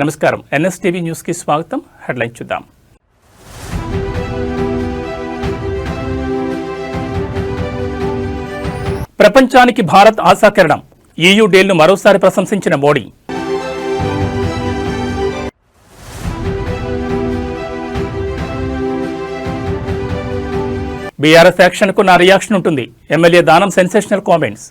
నమస్కారం NSTV news కి స్వాగతం. హెడ్లైన్ చూద్దాం. ప్రపంచానికి భారత్ ఆశాకిరణం. EU డీల్ను మరోసారి ప్రశంసించిన మోడీ. బీఆర్ఎస్ యాక్షన్కు నా రియాక్షన్ ఉంటుంది. ఎమ్మెల్యే దానం సెన్సేషనల్ కామెంట్స్.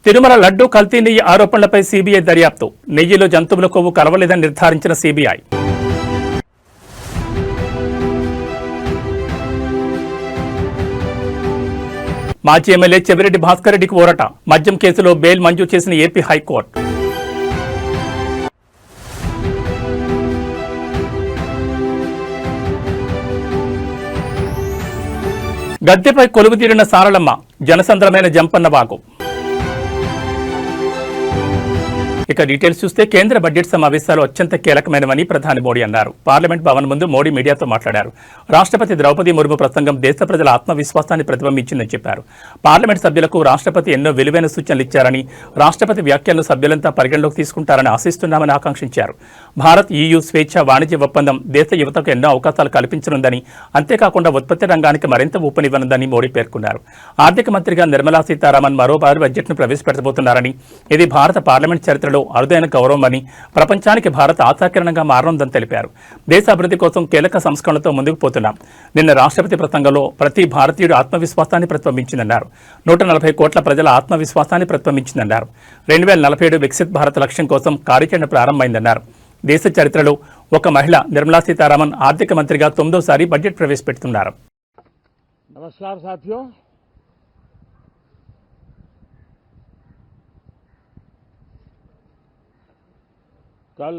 తిరుమల లడ్డూ కల్తీ నెయ్యి ఆరోపణలపై సీబీఐ దర్యాప్తు. నెయ్యిలో జంతువుల కొవ్వు కలవలేదని నిర్ధారించిన సీబీఐ. మాజీ ఎమ్మెల్యే చెవిరెడ్డి భాస్కర్ రెడ్డికి ఊరట. మద్యం కేసులో బెయిల్ మంజూరు చేసిన ఏపీ హైకోర్టు. గద్దెపై కొలువుదీరిన సారలమ్మ. జనసంద్రమైన జంపన్న వాగు. ఇక డీటెయిల్స్ చూస్తే కేంద్ర బడ్జెట్ సమావేశాలు అత్యంత కీలకమైనవని ప్రధాని మోడీ అన్నారు. పార్లమెంట్ భవన్ ముందు మోడీ మీడియాతో మాట్లాడారు. రాష్ట్రపతి ద్రౌపది ముర్ము ప్రసంగం దేశ ప్రజల ఆత్మవిశ్వాసాన్ని ప్రతిబింబించిందని చెప్పారు. పార్లమెంట్ సభ్యులకు రాష్ట్రపతి ఎన్నో విలువైన సూచనలు ఇచ్చారని, రాష్ట్రపతి వ్యాఖ్యలను సభ్యులంతా పరిగణలోకి తీసుకుంటారని ఆశిస్తున్నామని ఆకాంక్షించారు. భారత్ EU స్వేచ్ఛ వాణిజ్య ఒప్పందం దేశ యువతకు ఎన్నో అవకాశాలు కల్పించనుందని, అంతేకాకుండా ఉత్పత్తి రంగానికి మరింత ఊపనివ్వనుందని మోడీ పేర్కొన్నారు. ఆర్థిక మంత్రిగా నిర్మలా సీతారామన్ మరోసారి బడ్జెట్ను ప్రవేశపెట్టబోతున్నారని, ఇది భారత పార్లమెంట్ చరిత్రలో అరుదైన గౌరవమని, ప్రపంచానికి భారత్ ఆశాకిరణంగా మారనుందని తెలిపారు. దేశ అభివృద్ధి కోసం కీలక సంస్కరణలతో ముందుకు పోతున్నాం. నిన్న రాష్ట్రపతి ప్రసంగంలో ప్రతి భారతీయుడు ఆత్మవిశ్వాసాన్ని ప్రతిబింబించిందన్నారు. 140 కోట్ల ప్రజల ఆత్మవిశ్వాసాన్ని ప్రతిబింబించిందన్నారు. 2047 వికసిత్ భారత్ లక్ష్యం కోసం కార్యాచరణ ప్రారంభమైందన్నారు. దేశ చరిత్రలో ఒక మహిళ నిర్మలా సీతారామన్ ఆర్థిక మంత్రిగా 9వ బడ్జెట్ ప్రవేశపెడుతున్నారు. नमस्कार साथियों, कल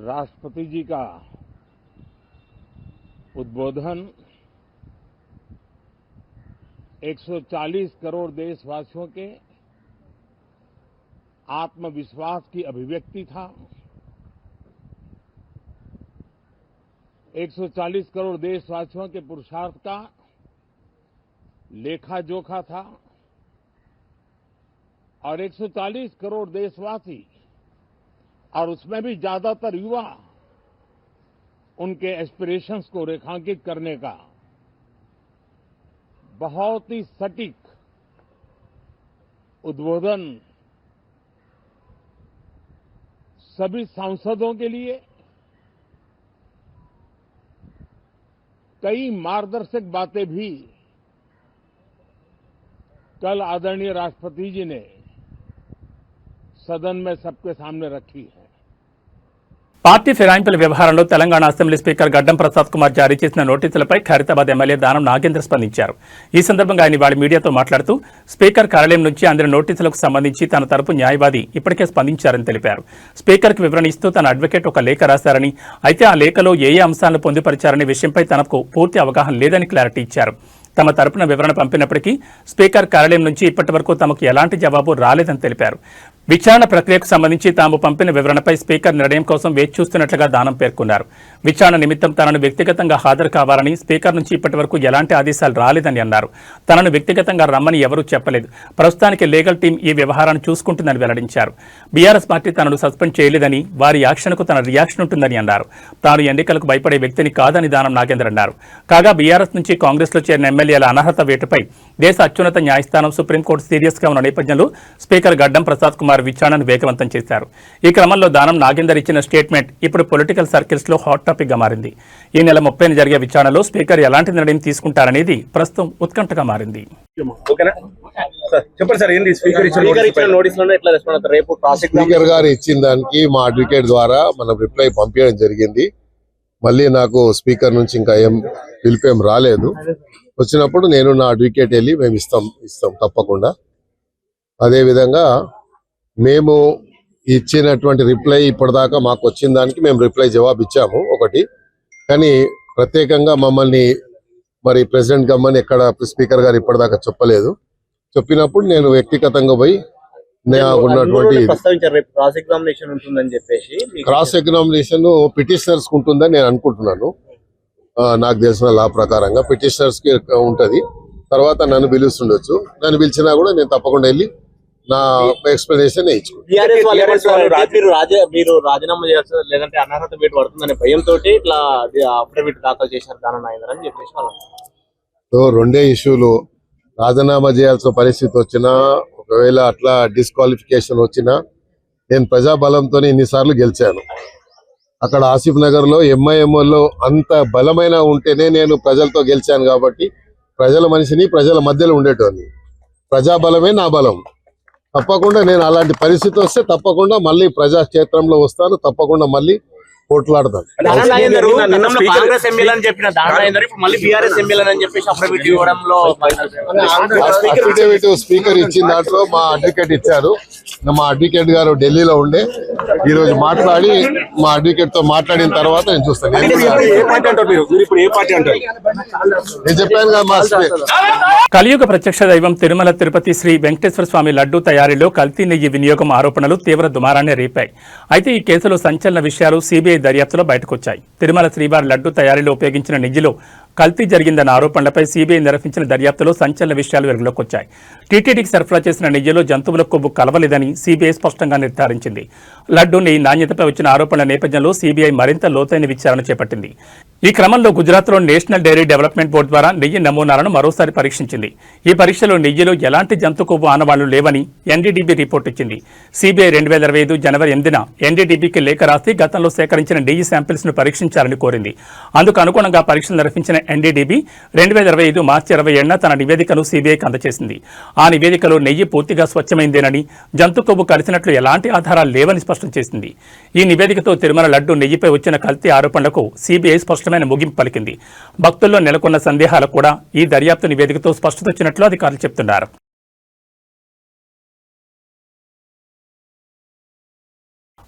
राष्ट्रपति जी का उद्बोधन 140 करोड़ देशवासियों के आत्मविश्वास की अभिव्यक्ति था। 140 करोड़ देशवासियों के पुरुषार्थ का लेखा जोखा था और 140 करोड़ देशवासी और उसमें भी ज्यादातर युवा उनके एस्पिरेशंस को रेखांकित करने का बहुत ही सटीक उद्बोधन सभी सांसदों के लिए कई मार्गदर्शक बातें भी कल आदरणीय राष्ट्रपति जी ने सदन में सबके सामने रखी है. పార్టీ ఫిరాయింపుల వ్యవహారంలో తెలంగాణ అసెంబ్లీ స్పీకర్ గడ్డం ప్రసాద్ కుమార్ జారీ చేసిన నోటీసులపై ఖైరతాబాద్ ఎమ్మెల్యే దానం నాగేంద్ర స్పందించారు. ఈ సందర్భంగా ఆయన ఇవాళ మీడియాతో మాట్లాడుతూ స్పీకర్ కార్యాలయం నుంచి అందిన నోటీసులకు సంబంధించి తన తరపు న్యాయవాది ఇప్పటికే స్పందించారని తెలిపారు. స్పీకర్కు వివరణ ఇస్తూ తన అడ్వకేట్ ఒక లేఖ రాశారని, అయితే ఆ లేఖలో ఏ అంశాలను పొందుపరిచారనే విషయంపై తనకు పూర్తి అవగాహన లేదని క్లారిటీ ఇచ్చారు. తమ తరపున వివరణ పంపినప్పటికీ స్పీకర్ కార్యాలయం నుంచి ఇప్పటి వరకు తమకు ఎలాంటి జవాబు రాలేదని తెలిపారు. విచారణ ప్రక్రియకు సంబంధించి తాము పంపిన వివరణపై స్పీకర్ నిర్ణయం కోసం వేచి చూస్తున్నట్లుగా దానం పేర్కొన్నారు. విచారణ నిమిత్తం తనను వ్యక్తిగతంగా హాజరు కావాలని స్పీకర్ నుంచి ఇప్పటి వరకు ఎలాంటి ఆదేశాలు రాలేదని అన్నారు. తనను వ్యక్తిగతంగా రమ్మని ఎవరూ చెప్పలేదు. ప్రస్తుతానికి లీగల్ టీం ఈ వ్యవహారాన్ని చూసుకుంటుందని వెల్లడించారు. బీఆర్ఎస్ పార్టీ తనను సస్పెండ్ చేయలేదని, వారి యాక్షన్కు తన రియాక్షన్ ఉంటుందని అన్నారు. తాను ఎన్నికలకు భయపడే వ్యక్తిని కాదని దానం నాగేంద్ర అన్నారు. కాగా బీఆర్ఎస్ నుంచి కాంగ్రెస్లో చేరిన ఎమ్మెల్యేల అనర్హత వేటుపై దేశ అత్యున్నత న్యాయస్థానం సుప్రీంకోర్టు సీరియస్గా ఉన్న నేపథ్యంలో స్పీకర్ గడ్డం ప్రసాద్ కుమార్ విచారణను వేగవంతం చేశారు. ఈ క్రమంలో దానం నాగేందర్ ఇచ్చిన స్టేట్మెంట్ ఇప్పుడు పొలిటికల్ సర్కిల్స్ లో హాట్ టాపిక్ గా మారింది. ఈ నెల 30న జరిగే విచారణలో స్పీకర్ ఎలాంటి నిర్ణయం తీసుకుంటారనేది ప్రస్తుతం ఉత్కంఠగా మారింది. స్పీకర్ గారు ఇచ్చిన దానికి మా అడ్వకేట్ ద్వారా మనం రిప్లై పంపించడం జరిగింది. మళ్ళీ నాకు స్పీకర్ నుంచి ఇంకా పిలిపేం రాలేదు. వచ్చినప్పుడు నేను నా అడ్వకేట్ వెళ్ళి మేము ఇస్తాం తప్పకుండా. అదేవిధంగా మేము ఇచ్చినటువంటి రిప్లై ఇప్పటిదాకా మాకు వచ్చిన దానికి మేము రిప్లై జవాబు ఇచ్చాము ఒకటి. కానీ ప్రత్యేకంగా మమ్మల్ని మరి ప్రెసిడెంట్ గమ్మని ఎక్కడ స్పీకర్ గారు ఇప్పటిదాకా చెప్పలేదు. చెప్పినప్పుడు నేను వ్యక్తిగతంగా పోయి క్రాస్ ఎగ్జామినేషన్ పిటిషనర్స్ ఉంటుందని నేను అనుకుంటున్నాను. నాకు తెలిసిన లా ప్రకారంగా పిటిషనర్స్ కి ఉంటది. తర్వాత నన్ను పిలుస్తుండొచ్చు. నన్ను పిలిచినా కూడా నేను తప్పకుండా వెళ్ళి నా ఎక్స్ప్లెనేషన్ మీరు రాజీనామా చేయాల్సి లేదంటే అనర్హత వేటు పడుతుందనే భయంతో ఇట్లా అఫిడవిట్ దాఖలు చేశారు దానని చెప్పేసి వాళ్ళు రెండే ఇష్యూలు. రాజీనామా చేయాల్సిన పరిస్థితి వచ్చినా, ఒకవేళ అట్లా డిస్క్వాలిఫికేషన్ వచ్చినా, నేను ప్రజాబలంతో ఇన్నిసార్లు గెలిచాను. అక్కడ ఆసిఫ్ నగర్ లో ఎంఐఎంఓలో అంత బలమైన ఉంటేనే నేను ప్రజలతో గెలిచాను. కాబట్టి ప్రజల మనిషిని, ప్రజల మధ్యలో ఉండేటోని. ప్రజాబలమే నా బలం. తప్పకుండా నేను అలాంటి పరిస్థితి వస్తే తప్పకుండా మళ్ళీ ప్రజాక్షేత్రంలో వస్తాను. తప్పకుండా మళ్ళీ పోట్లాడతాను. కాంగ్రెస్ ఎమ్మెల్యేని చెప్పిన మళ్ళీ బీఆర్ఎస్ ఎమ్మెల్యేని చెప్పేసి అఫిడవిట్ ఇవ్వడంలో అఫిడవిట్ స్పీకర్ ఇచ్చిన దాంట్లో మా అడ్వకేట్ ఇచ్చారు. మా అడ్వకేట్ గారు ఢిల్లీలో ఉండే ఈ రోజు మాట్లాడి, మా అడ్వకేట్ తో మాట్లాడిన తర్వాత నేను చూస్తాను. నేను చెప్పాను కదా మా కలియుగ ప్రత్యక్ష దైవం తిరుమల తిరుపతి శ్రీ వెంకటేశ్వర స్వామి లడ్డూ తయారీలో కల్తీ నెయ్యి వినియోగం ఆరోపణలు తీవ్ర దుమారాన్ని రేపాయి. అయితే ఈ కేసులో సంచలన విషయాలు సిబిఐ దర్యాప్తులో బయటకొచ్చాయి. తిరుమల శ్రీవారి లడ్డూ తయారీలో ఉపయోగించిన నెయ్యిలో కల్తీ జరిగిందన్న ఆరోపణలపై సిబిఐ నిర్వహించిన దర్యాప్తులో సంచలన విషయాలు వెలుగులోకి వచ్చాయి. టీటీడీకి సరఫరా చేసిన నెయ్యిలో జంతువుల కొవ్వు కలవలేదని సిబిఐ స్పష్టంగా నిర్ధారించింది. లడ్డూ నెయ్యి నాణ్యతపై వచ్చిన ఆరోపణల నేపథ్యంలో సిబిఐ మరింత లోతైన విచారణ చేపట్టింది. ఈ క్రమంలో గుజరాత్లో నేషనల్ డైరీ డెవలప్మెంట్ బోర్డు ద్వారా నెయ్యి నమూనాలను మరోసారి పరీక్షించింది. ఈ పరీక్షలో నెయ్యిలో ఎలాంటి జంతు కొవ్వు ఆనవాళ్లు లేవని ఎన్డీడీబీ రిపోర్ట్ ఇచ్చింది. సిబిఐ 2025 జనవరి 8న ఎన్డీడీబీకి లేఖ రాసి గతంలో సేకరించిన నెయ్యి శాంపిల్స్ ను పరీక్షించాలని కోరింది. అందుకు అనుగుణంగా పరీక్షలు నిర్వహించిన ఎన్డీడీబీ 2025 మార్చి 27న తన నివేదికను సిబిఐకి అందజేసింది. ఆ నివేదికలో నెయ్యి పూర్తిగా స్వచ్ఛమైందేనని, జంతు కొవ్వు కలిసినట్లు ఎలాంటి ఆధారాలు లేవని స్పష్టం చేసింది. ఈ నివేదికతో తిరుమల లడ్డు నెయ్యిపై వచ్చిన కల్తీ ఆరోపణలకు సిబిఐ స్పష్టమైన ముగింపు పలికింది. భక్తుల్లో నెలకొన్న సందేహాలకు కూడా ఈ దర్యాప్తు నివేదికతో స్పష్టత వచ్చినట్లు అధికారులు చెబుతున్నారు.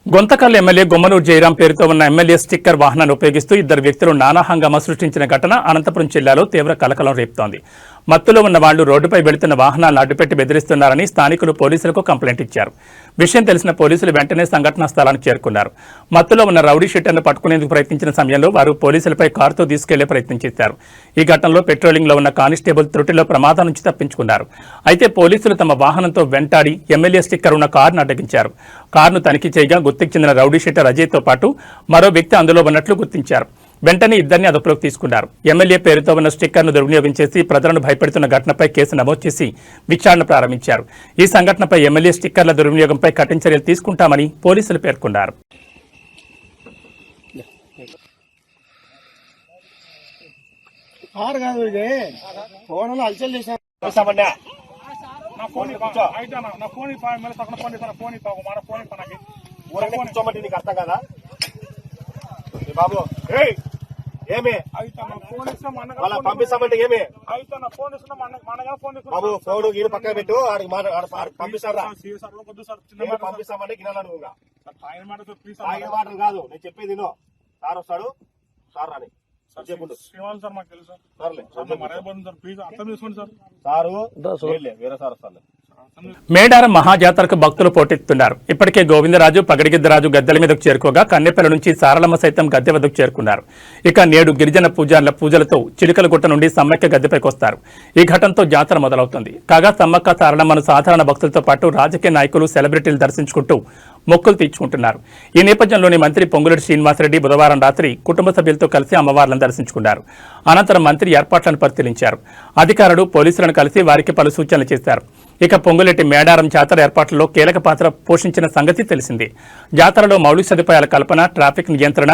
గొంతకల్ ఎమ్మెల్యే గుమ్మనూరు జయరాం పేరుతో ఉన్న ఎమ్మెల్యే స్టిక్కర్ వాహనాన్ని ఉపయోగిస్తూ ఇద్దరు వ్యక్తులు నానా హంగామా సృష్టించిన ఘటన అనంతపురం జిల్లాలో తీవ్ర కలకలం రేపుతోంది. మత్తులో ఉన్న వాళ్లు రోడ్డుపై వెళుతున్న వాహనాలను అడ్డుపెట్టి బెదిరిస్తున్నారని స్థానికులు పోలీసులకు కంప్లైంట్ ఇచ్చారు. విషయం తెలిసిన పోలీసులు వెంటనే సంఘటనా స్థలానికి చేరుకున్నారు. మత్తులో ఉన్న రౌడీ షీటర్ను పట్టుకునేందుకు ప్రయత్నించిన సమయంలో వారు పోలీసులపై కారుతో తీసుకెళ్లే ప్రయత్నం చేశారు. ఈ ఘటనలో పెట్రోలింగ్ లో ఉన్న కానిస్టేబుల్ త్రుటిలో ప్రమాదం నుంచి తప్పించుకున్నారు. అయితే పోలీసులు తమ వాహనంతో వెంటాడి ఎమ్మెల్యే స్టిక్కర్ ఉన్న కారును అడ్డగించారు. కారును తనిఖీ చేయగా గుర్తుకు చెందిన రౌడీ షీటర్ అజయ్తో పాటు మరో వ్యక్తి అందులో ఉన్నట్లు గుర్తించారు. వెంటనే ఇద్దరిని అదుపులోకి తీసుకున్నారు. ఎమ్మెల్యే పేరుతో ఉన్న స్టిక్కర్ను దుర్వినియోగం చేసి ప్రజలను భయపెడుతున్న ఘటనపై కేసు నమోదు చేసి విచారణ ప్రారంభించారు. ఈ సంఘటనపై ఎమ్మెల్యే స్టిక్కర్ల దుర్వినియోగంపై కఠిన చర్యలు తీసుకుంటామని పోలీసులు పేర్కొన్నారు. బాబు ఏమి పంపిస్తామంటే ఏమి బాబు ఫోన్ గీడు పక్కన పెట్టు, పంపిస్తారా పంపిస్తామంటే గినాలను మాటలు కాదు నేను చెప్పేది. సార్ వస్తాడు, సార్ రాని వేరే సార్ వస్తాను. మేడారం మహాజాతరకు భక్తులు పోటెత్తున్నారు. ఇప్పటికే గోవిందరాజు, పగడిగిద్దరాజు గద్దెల మీదకు చేరుకోగా కన్నెపల్లి నుంచి సారలమ్మ సైతం గద్దె వద్దకు చేరుకున్నారు. ఇక నేడు గిరిజన పూజలతో చిలుకలగుట్ట నుండి సమ్మక్క గద్దెపైకి వస్తారు. ఈ ఘటనతో జాతర మొదలవుతుంది. కాగా సమ్మక్క సారలమ్మను సాధారణ భక్తులతో పాటు రాజకీయ నాయకులు, సెలబ్రిటీలు దర్శించుకుంటూ మొక్కులు తీర్చుకుంటున్నారు. ఈ నేపథ్యంలోని మంత్రి పొంగులేటి శ్రీనివాసరెడ్డి బుధవారం రాత్రి కుటుంబ సభ్యులతో కలిసి అమ్మవార్లను దర్శించుకున్నారు. అనంతరం మంత్రి ఏర్పాట్లను పరిశీలించారు. అధికారులు, పోలీసులను కలిసి వారికి పలు సూచనలు చేశారు. ఇక పొంగులేటి మేడారం జాతర ఏర్పాట్లలో కీలక పాత్ర పోషించిన సంగతి తెలిసిందే. జాతరలో మౌలిక సదుపాయాల కల్పన, ట్రాఫిక్ నియంత్రణ,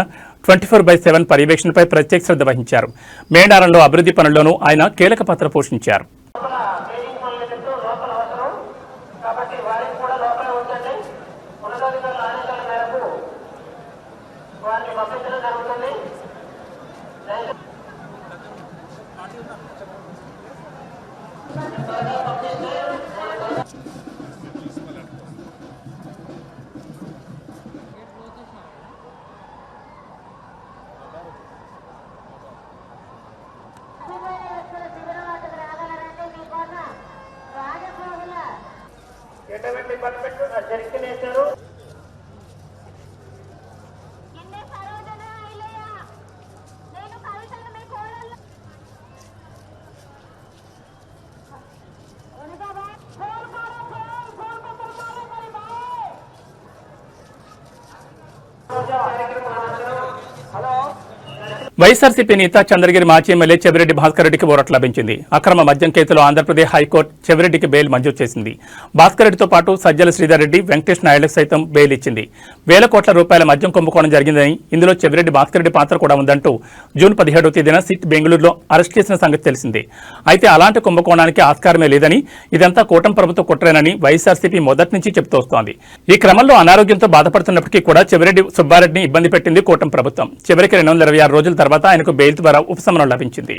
24/7 పర్యవేక్షణపై ప్రత్యేక శ్రద్ధ వహించారు. మేడారంలో అభివృద్ధి పనుల్లోనూ ఆయన కీలక పాత్ర పోషించారు. నేను వైఎస్ఆర్సీపీ నేత చంద్రగిరి మాజీ ఎమ్మెల్యే చెవిరెడ్డి భాస్కర్ రెడ్డికి ఊరట లభించింది. అక్రమ మద్యం కేసులో ఆంధ్రప్రదేశ్ హైకోర్టు చెవిరెడ్డికి బెయిల్ మంజూరు చేసింది. భాస్కర్ రెడ్డితో పాటు సజ్జల శ్రీధర్ రెడ్డి, వెంకటేష్ నాయుడులకు సైతం బెయిల్ ఇచ్చింది. వేల కోట్ల రూపాయల మద్యం కుంభకోణం జరిగిందని, ఇందులో చెవిరెడ్డి భాస్కర్ రెడ్డి పాత్ర కూడా ఉందంటూ జూన్ 17వ తేదీన సిట్ బెంగళూరులో అరెస్ట్ చేసిన సంగతి తెలిసిందే. అయితే అలాంటి కుంభకోణానికి ఆస్కారమే లేదని, ఇదంతా కూటమి ప్రభుత్వ కుట్రేనని వైఎస్ఆర్సీపీ మొదటి నుంచి చెబుతూ వస్తోంది. ఈ క్రమంలో అనారోగ్యంతో బాధపడుతున్నప్పటికీ కూడా చెవిరెడ్డి సుబ్బారెడ్డిని ఇబ్బంది పెట్టింది కూటమి ప్రభుత్వం. చివరికి 226 రోజుల తర్వాత ఆయనకు బెయిల్ ద్వారా ఉపశమనం లభించింది.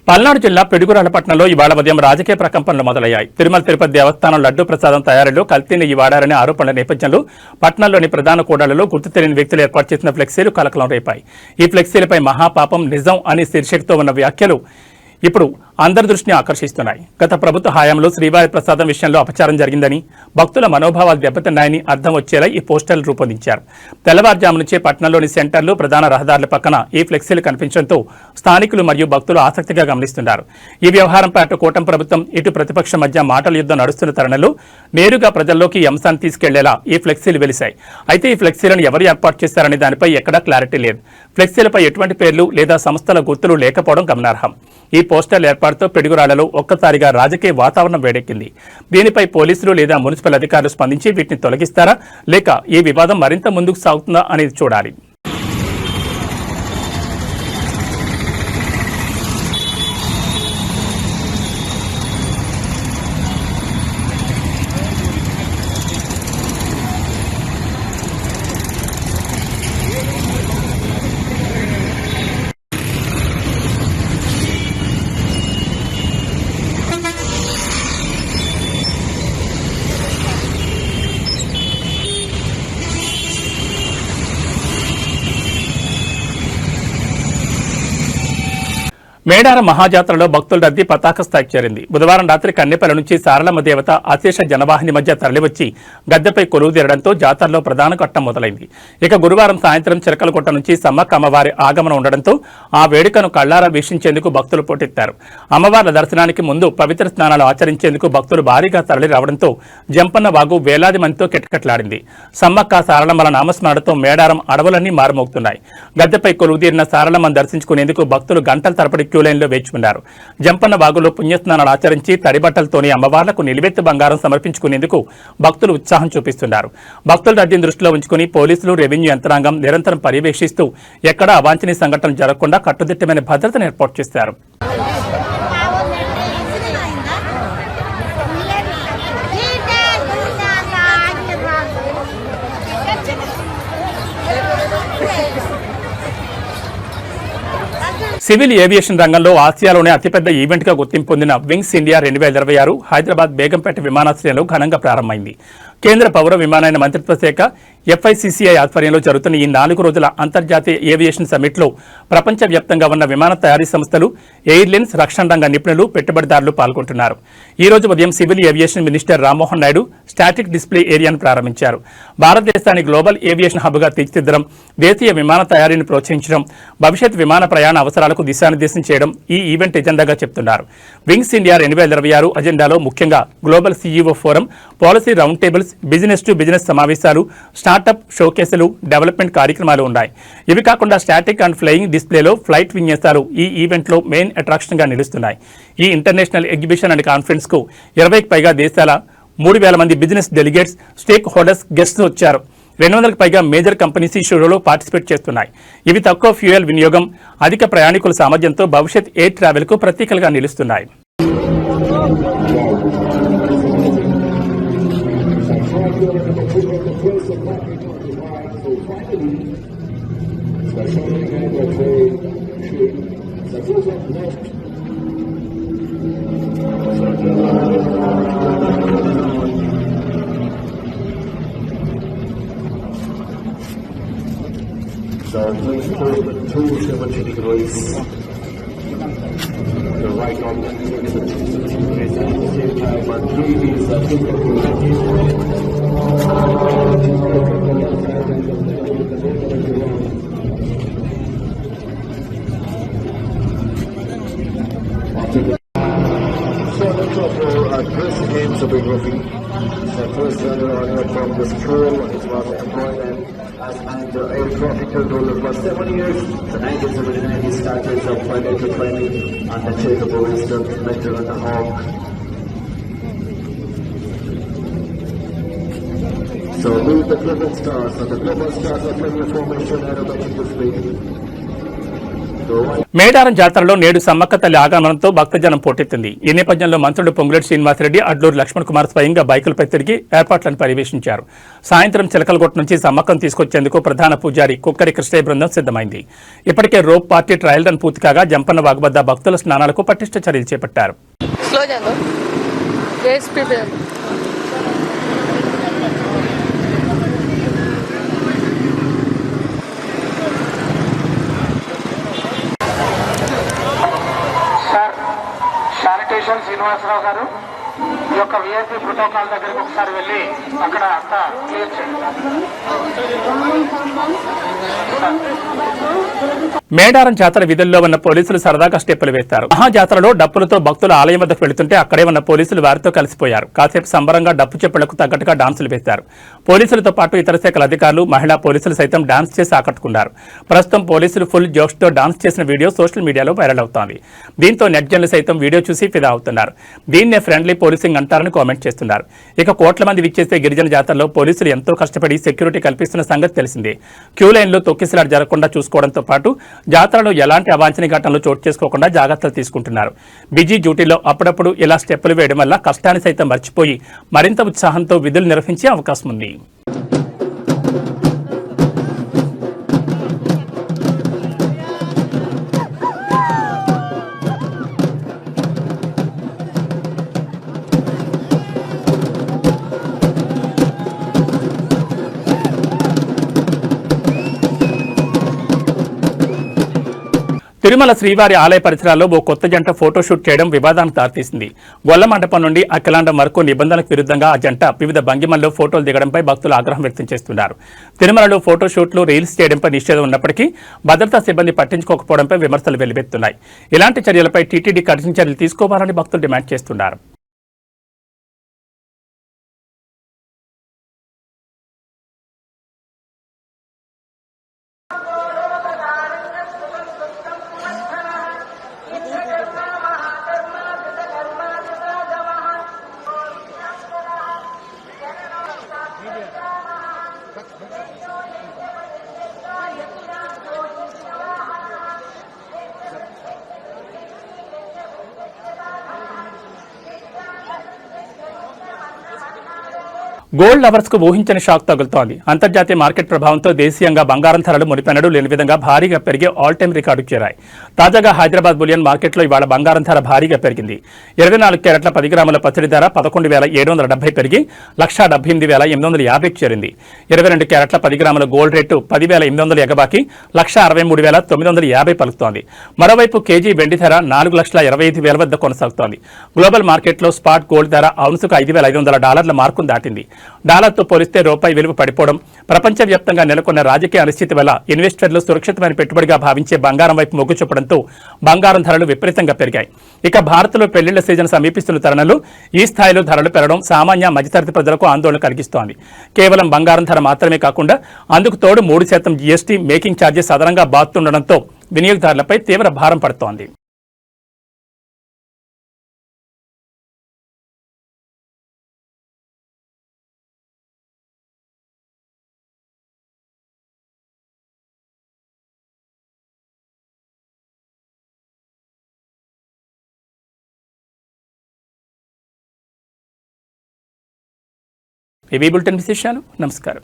పల్నాడు జిల్లా పిడుగురాళ్లపట్నంలో ఇవాళ ఉదయం రాజకీయ ప్రకంపనలు మొదలయ్యాయి. తిరుమల తిరుపతి దేవస్థానం లడ్డూ ప్రసాదం తయారీలో కల్తీని వాడారనే ఆరోపణల నేపథ్యంలో పట్నంలోని ప్రధాన కూడళ్లలో గుర్తు తెలియని వ్యక్తులు ఏర్పాటు చేసిన ఫ్లెక్సీలు కలకలం రేపాయి. ఈ ఫ్లెక్సీలపై మహాపాపం నిజం అని శీర్షికతో ఉన్న వ్యాఖ్యలు ఇప్పుడు అందరి దృష్టిని ఆకర్షిస్తున్నాయి. గత ప్రభుత్వ హయాంలో శ్రీవారి ప్రసాదం విషయంలో అపచారం జరిగిందని, భక్తుల మనోభావాలు దెబ్బతిన్నాయని అర్థం వచ్చేలా ఈ పోస్టర్లు రూపొందించారు. తెల్లవారుజాము నుంచే పట్టణంలోని సెంటర్లు, ప్రధాన రహదారుల పక్కన ఈ ఫ్లెక్సీలు కనిపించడంతో స్థానికులు మరియు భక్తులు ఆసక్తిగా గమనిస్తున్నారు. ఈ వ్యవహారంపై అటు కూటమి ప్రభుత్వం, ఇటు ప్రతిపక్షం మధ్య మాటల యుద్ధం నడుస్తున్న తరుణంలో నేరుగా ప్రజల్లోకి ఈ అంశాన్ని తీసుకెళ్లేలా ఈ ఫ్లెక్సీలు వెలిశాయి. అయితే ఈ ఫ్లెక్సీలను ఎవరు ఏర్పాటు చేశారనే దానిపై ఎక్కడా క్లారిటీ లేదు. ఫ్లెక్సీలపై ఎటువంటి పేర్లు లేదా సంస్థల గుర్తులు లేకపోవడం గమనార్హం. ఈ పోస్టర్ల ఏర్పాటుతో పిడుగురాళ్లలో ఒక్కసారిగా రాజకీయ వాతావరణం వేడెక్కింది. దీనిపై పోలీసులు లేదా మున్సిపల్ అధికారులు స్పందించి వీటిని తొలగిస్తారా, లేక ఈ వివాదం మరింత ముందుకు సాగుతుందా అనేది చూడాలి. మేడారం మహాజాత్రలో భక్తుల రద్దీ పతాక స్థాయికి చేరింది. బుధవారం రాత్రి కన్నెపల్లి నుంచి సారలమ్మ దేవత అశేష జనవాహిని మధ్య తరలివచ్చి గద్దెపై కొలువు తీరడంతో జాతరలో ప్రధాన ఘట్టం మొదలైంది. ఇక గురువారం సాయంత్రం చిరకలగుట్ట నుంచి సమ్మక్క అమ్మవారి ఆగమనం ఉండడంతో ఆ వేడుకను కళ్లారా వీక్షించేందుకు భక్తులు పోటెత్తారు. అమ్మవార్ల దర్శనానికి ముందు పవిత్ర స్నానాలు ఆచరించేందుకు భక్తులు భారీగా తరలి రావడంతో జంపన్న వాగు వేలాది మందితో కిటకిటలాడింది. సమ్మక్క సారలమ్మల నామస్మరణతో మేడారం అడవులన్నీ మారుమోగుతున్నాయి. గద్దెపై కొలువు తీరిన సారలమ్మను దర్శించుకునేందుకు భక్తులు గంటల తరబడి క్యూలైన్లో వేచి ఉన్నారు. జంపన్న వాగులో పుణ్యస్నానాలు ఆచరించి తడిబట్టలతోని అమ్మవార్లకు నిలువెత్తు బంగారం సమర్పించుకునేందుకు భక్తులు ఉత్సాహం చూపిస్తున్నారు. భక్తుల రద్దీని దృష్టిలో ఉంచుకుని పోలీసులు, రెవెన్యూ యంత్రాంగం నిరంతరం పర్యవేక్షిస్తూ ఎక్కడా అవాంఛనీయ సంఘటనలు జరగకుండా కట్టుదిట్టమైన భద్రతను ఏర్పాటు చేశారు. సివిల్ ఏవియేషన్ రంగంలో ఆసియాలోనే అతిపెద్ద ఈవెంట్గా గుర్తింపు పొందిన వింగ్స్ ఇండియా 2026 హైదరాబాద్ బేగంపేట విమానాశ్రయంలో ఘనంగా ప్రారంభమైంది. కేంద్ర పౌర విమానయాన మంత్రిత్వ శాఖ FICCI ఆధ్వర్యంలో జరుగుతున్న ఈ 4 రోజుల అంతర్జాతీయ ఏవియేషన్ సమ్మిట్లో ప్రపంచవ్యాప్తంగా ఉన్న విమాన తయారీ సంస్థలు, ఎయిర్లైన్స్, రక్షణ రంగ నిపుణులు, పెట్టుబడిదారులు పాల్గొంటున్నారు. ఈ రోజు ఉదయం civil aviation minister Rammohan Naidu static display ఏరియాను ప్రారంభించారు. భారతదేశాన్ని గ్లోబల్ ఏవియేషన్ హబ్గా తీర్చిదిద్దడం, దేశీయ విమాన తయారీని ప్రోత్సహించడం, భవిష్యత్ విమాన ప్రయాణ అవసరాలకు దిశానిర్దేశం చేయడం ఈ ఈవెంట్ ఎజెండాగా చెప్తున్నారు. వింగ్స్ ఇండియా 2026 అజెండాలో ముఖ్యంగా global CEO forum, policy round tables, business to business సమావేశాలు, స్టార్టప్ షోకేసులు, డెవలప్మెంట్ కార్యక్రమాలు ఉన్నాయి. ఇవి కాకుండా స్టాటిక్ అండ్ ఫ్లయింగ్ డిస్ప్లేలో ఫ్లైట్ విన్యాసాలు ఈ ఈవెంట్లో మెయిన్ అట్రాక్షన్ గా నిలుస్తున్నాయి. ఈ ఇంటర్నేషనల్ ఎగ్జిబిషన్ అండ్ కాన్ఫరెన్స్ కు 20కి పైగా దేశాల 3000 మంది business delegates, stake holders, guests వచ్చారు. 200కి పైగా మేజర్ కంపెనీస్ ఈ షోలో పార్టిసిపేట్ చేస్తున్నాయి. ఇవి తక్కువ ఫ్యూయల్ వినియోగం, అధిక ప్రయాణికుల సామర్థ్యంతో భవిష్యత్ ఎయిర్ ట్రావెల్ కు ప్రతీకలుగా నిలుస్తున్నాయి. So please put 270 degrees. The right on the same time, but please dress game photography. So first from the school, it was employment and air traffic controller for 7 years. So 1979 he started from financial training and the charitable wisdom, mentor and the hawk. So meet the global stars. So the global stars are playing formation aerobatic display. Medaram జాతరలో నేడు సమ్మక్క తల్లి ఆగమనంతో భక్తజనం పోటెత్తింది. ఈ నేపథ్యంలో మంత్రులు పొంగులేటి శ్రీనివాసరెడ్డి, అడ్లూరు లక్ష్మణ్ కుమార్ స్వయంగా బైకులపై తిరిగి ఏర్పాట్లను పర్యవేక్షించారు. సాయంత్రం చిలకలగొట్ట నుంచి సమ్మక్కను తీసుకొచ్చేందుకు ప్రధాన పూజారి కుక్కరి కృష్ణయ్య బృందం సిద్ధమైంది. ఇప్పటికే రోప్ పార్టీ ట్రయల్ రన్ పూర్తి కాగా జంపన్న వాగు వద్ద భక్తుల స్నానాలకు పటిష్ట చర్యలు చేపట్టారు. శానిటేషన్ శ్రీనివాసరావు గారు ఈ యొక్క విఐపి ప్రోటోకాల్ దగ్గరికి ఒకసారి వెళ్ళి అక్కడ అంతా క్లియర్ చేయండి. మేడారం జాతర విధుల్లో ఉన్న పోలీసులు సరదాగా స్టెప్పులు వేస్తారు. మహాజాతరలో డప్పులతో భక్తులు ఆలయం వద్దకు వెళుతుంటే అక్కడే ఉన్న పోలీసులు వారితో కలిసిపోయారు. కాసేపు సంబరంగా డప్పు చెప్పులకు తగ్గట్టుగా డాన్సులు వేశారు. పోలీసులతో పాటు ఇతర శాఖల అధికారులు, మహిళా పోలీసులు సైతం డాన్స్ చేసి ఆకట్టుకున్నారు. ప్రస్తుతం పోలీసులు ఫుల్ జోక్స్ తో డాన్స్ చేసిన వీడియో సోషల్ మీడియాలో వైరల్ అవుతోంది. దీంతో నెట్జన్లు సైతం వీడియో చూసి ఫిదా అవుతున్నారు. దీన్నే ఫ్రెండ్లీ పోలీసింగ్ అంటారని కామెంట్ చేస్తున్నారు. ఇక కోట్ల మంది విచ్చేసే గిరిజన జాతరలో పోలీసులు ఎంతో కష్టపడి సెక్యూరిటీ కల్పిస్తున్న సంగతి తెలిసిందే. క్యూ లైన్లో తొక్కిసలాట జరగకుండా చూసుకోవడంతో పాటు జాతరలో ఎలాంటి అవాంఛనీయ ఘటనలు చోటు చేసుకోకుండా జాగ్రత్తలు తీసుకుంటున్నారు. బిజీ డ్యూటీలో అప్పుడప్పుడు ఇలా స్టెప్పులు వేయడం వల్ల కష్టాన్ని సైతం మర్చిపోయి మరింత ఉత్సాహంతో విధులు నిర్వహించే అవకాశం ఉంది. తిరుమల శ్రీవారి ఆలయ పరిసరాల్లో ఓ కొత్త జంట ఫోటోషూట్ చేయడం వివాదానికి దారితీసింది. గొల్ల మండపం నుండి అఖిలాండం వరకు నిబంధనలకు విరుద్ధంగా ఆ జంట వివిధ భంగిమల్లో ఫోటోలు దిగడంపై భక్తులు ఆగ్రహం వ్యక్తం చేస్తున్నారు. తిరుమలలో ఫోటోషూట్లు, రీల్స్ చేయడంపై నిషేధం ఉన్నప్పటికీ భద్రతా సిబ్బంది పట్టించుకోకపోవడంపై విమర్శలు వెల్లువెత్తున్నాయి. ఇలాంటి చర్యలపై టీటీడీ కఠిన చర్యలు తీసుకోవాలని భక్తులు డిమాండ్ చేస్తున్నారు. గోల్డ్ లవర్స్ కు ఊహించని షాక్ తగులుతోంది. అంతర్జాతీయ మార్కెట్ ప్రభావంతో దేశీయంగా బంగారం ధరలు మునిపెన్నడూ లేని విధంగా భారీగా పెరిగి ఆల్ టైమ్ రికార్డుకు చేరాయి. తాజాగా హైదరాబాద్ బులియన్ మార్కెట్లో ఇవాళ బంగారం ధర భారీగా పెరిగింది. 24 క్యారెట్ల 10 గ్రాముల పసిడి ధర 11,770 పెరిగి 1,78,850కు చేరింది. 22 క్యారెట్ల 10 గ్రాముల గోల్డ్ రేటు 10,800 ఎగబాకి 1,63,950 పలుకుతోంది. మరోవైపు కేజీ వెండి ధర 4,25,000 వద్ద కొనసాగుతోంది. గ్లోబల్ మార్కెట్లో స్పాట్ గోల్డ్ ధర ఔన్సుకు $5,500 మార్కును దాటింది. డాలర్తో పోలిస్తే రూపాయి విలువ పడిపోవడం, ప్రపంచవ్యాప్తంగా నెలకొన్న రాజకీయ అనిశ్చితి వల్ల ఇన్వెస్టర్లు సురక్షితమైన పెట్టుబడిగా భావించే బంగారం వైపు మొగ్గు చూపడంతో బంగారం ధరలు విపరీతంగా పెరిగాయి. ఇక భారత్లో పెళ్లిళ్ల సీజన్ సమీపిస్తున్న తరుణంలో ఈ స్థాయిలో ధరలు పెరగడం సామాన్య మధ్యతరగతి ప్రజలకు ఆందోళన కలిగిస్తోంది. కేవలం బంగారం ధర మాత్రమే కాకుండా అందుకు తోడు 3% జీఎస్టీ మేకింగ్ ఛార్జెస్ అదనంగా బాదుతుండడంతో వినియోగదారులపై తీవ్ర భారం పడుతోంది. ఇవి బులెటిన్ విశేషాలు. నమస్కారం.